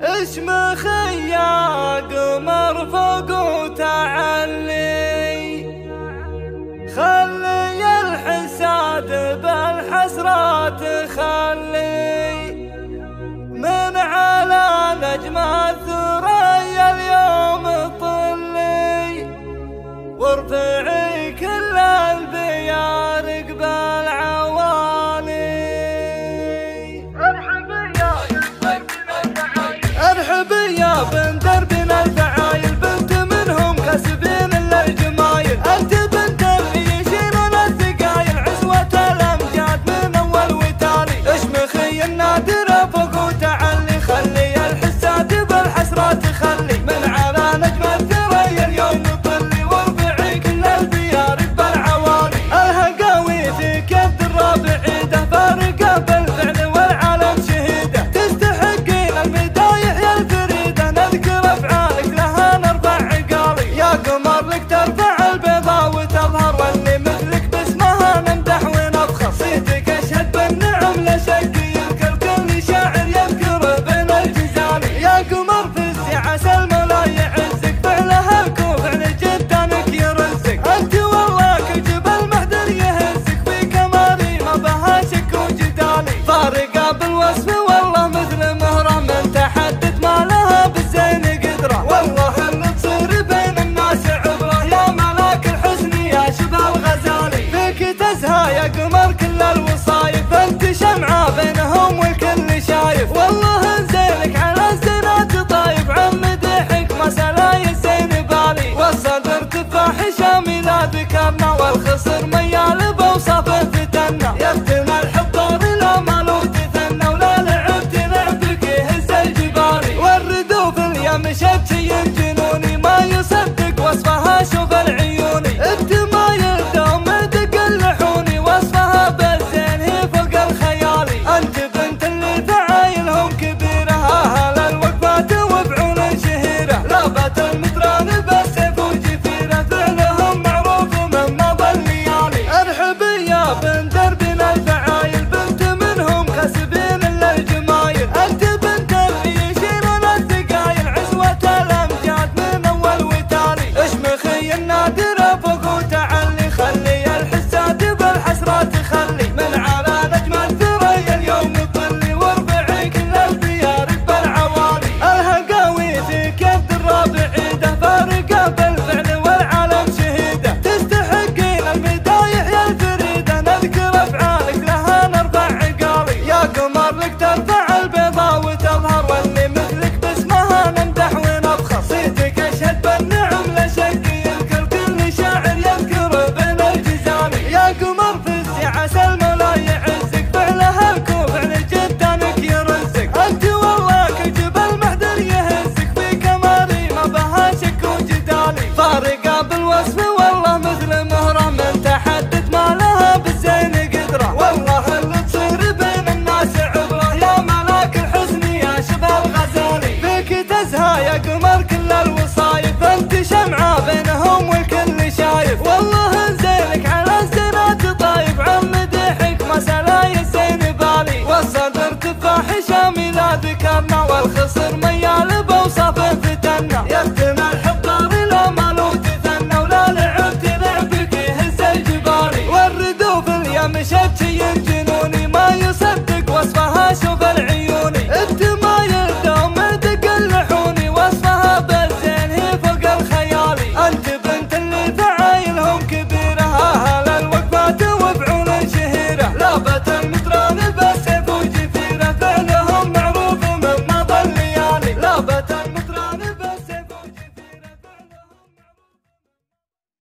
اشمخي يا قمر فوق وتعلي، خلي الحساد بالحسرات خلي، من على نجم الثريا اليوم طلي، وارفعي كل البيارق بالعوالي. ارحبي يا بنت دربنا الفعايل، بنت منهم كسبين للجمايل، انت بنت اللي يشيلون الثقايل، عزوة الامجاد من اول وتالي، اشمخي النادرة فوق وتعلي، خلي الحساد بالحسرات خلي، من على نجم الثريا اليوم طلي، وارفعي كل البيارق بالعوالي. الهقاوي في كبد الرابع عيده، فارقه بالفعل والعالم شهيده، تستحقين المدايح يا الفريده، نذكر افعالك لها نرفع عقالي، يا قمر لك ترفع البيضاء وتظهر، واللي مثلك باسمها نمدح ونفخر، صيتك اشهد بالنعم لا شك يذكر، كل شاعر يذكر بين الجزالي، يا قمر في السعه المولى يعزك، فعلها الكوف فعل جدانك يرزق، انت والله كجبل محدر يهزك، في كمالي ما بها شك وجدالي، فارقه بالوصف والله مثل مهره، من تحدث ما لها بالزين قدره، والله اللي تصير بين الناس عبره، يا ملاك الحسن يا شبه الغزالي، فيك تزهى يا قمر كل الوصايف، انت شمعه بينهم والكل شايف، والله انزينك على الزينات طايف، عن مديحك ما سلاي الزين بالي، والصدر تفاح شامي لا ذكرنا، والخصر ميال بوصف فتنا، يفتن الحب طار لا مالو تثنى، ولا لعبت لعبك يهز الجبالي، والردوف اليم شبشي جنوني، ما يصدق وصفها شوف العيوني، انت ما يلدوم دق اللحوني، وصفها بالزين هي فوق الخيالي، انت بنت اللي فعايلهم كبيره، اهل الوقفات وبعون شهيره، لابت المتران بالسيف وجفيره، فعلهم معروف من مضى الليالي. ارحبي يا بنت دربنا الفعايل، بنت منهم كسبين للجمايل، انت بنت اللي يشيلون الثقايل، عزوة الامجاد من اول وتالي، اشمخي النادرة فوق وتعلي، خلي الحساد بالحسرات خلي، من على نجم الثريا اليوم طلي، وارفعي كل البيارق بالعوالي. الهقاوي في كبد الرابع عيده، فارقه بالفعل والعالم شهيده، تستحقين المدايح يا الفريده، نذكر افعالك لها نرفع عقالي، يا قمر لك ترفع البيضاء وتظهر، واللي مثلك باسمها نمدح ونفخر، صيتك اشهد بالنعم لا شك يذكر، كل شاعر يذكر بين الجزالي، يا قمر في السعه المولى يعزك، فعلها الكوف فعل جدانك يرزق، انت والله كجبل محدر يهزك، في كمالي ما بها شك وجدالي، فارقه بالوصف والله مثل مهره، من تحدث ما لها بالزين قدره، والله اللي تصير بين الناس عبره، يا ملاك الحسن يا شبه الغزالي، فيك تزهى يا قمر كل الوصايف، انت شمعه بينهم والكل شايف، والله انزينك على الزينات طايف، عن مديحك ما سلاي الزين بالي، والصدر تفاح شامي لا ذكرنا، والخصر